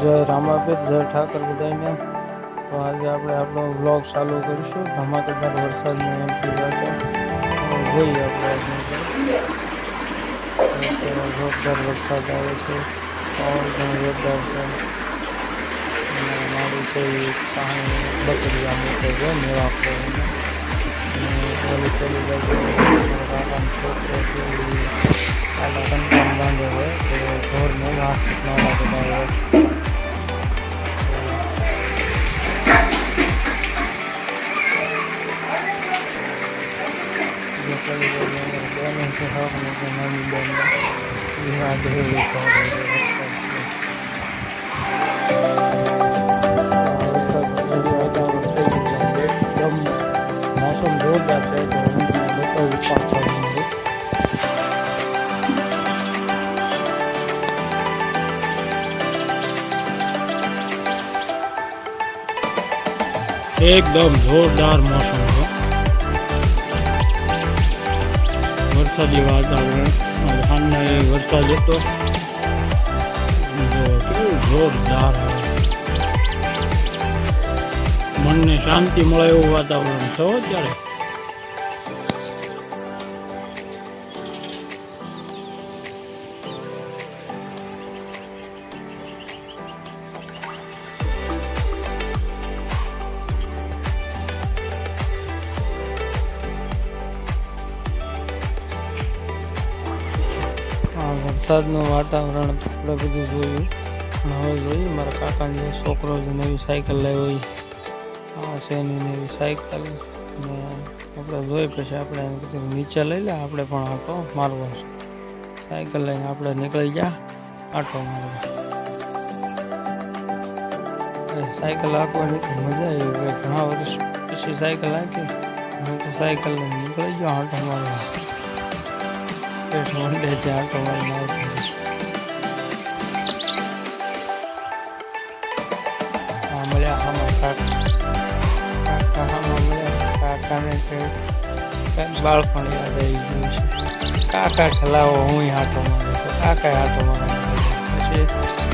જય રામાપીર, જય ઠાકર બધાને। તો આજે આપણે આપણો વ્લોગ ચાલુ કરીશું ધમાકેદાર વરસાદની એન્ટ્રી સાથે। જોઈએ આપણે અત્યારે જોરદાર વરસાદ આવે છે, પવન પણ જોરદાર છે। મારું છે એ પાણી બકરિયા મૂકે છે મેળા આપણે ઓલી પેલી બાજુ કાકાનો છોકરો છે આલા કંટામ બાંધે હોય તો ઢોરને ઘાસ નાના બધા હોય। मौसम जोरदार है तो बતાવું પાછળ एकदम जोरदार मौसम है। वरसादी वातावरण वरसाद तो जोरदार है, मन ने शांति મળે એવું વાતાવરણ છે અત્યારે। વરસાદનું વાતાવરણ આપણે બધું જોયું। હવે જોઈએ મારા કાકાની છોકરો નવી સાયકલ લાવ્યો આ છે એની નવી સાયકલ ને આપણે જોઈ પછી આપણે નીચે લઈ લે આપણે પણ આટો મારવો છે। સાયકલ લઈને આપણે નીકળી ગયા આટો મારવા। સાયકલ હાંકવાની મજા આવી, ઘણા વર્ષ પછી સાયકલ હાંકી હું તો સાયકલ લઈને નીકળી ગયો આટો મારવા। મંડે છે આટો મારીને મળ્યા આમાં કાકાને બાળપણ યાદ આવી ગયું છે। કાકા ખલાવો હું આટો મારે તો કાકા આટો મારે પછી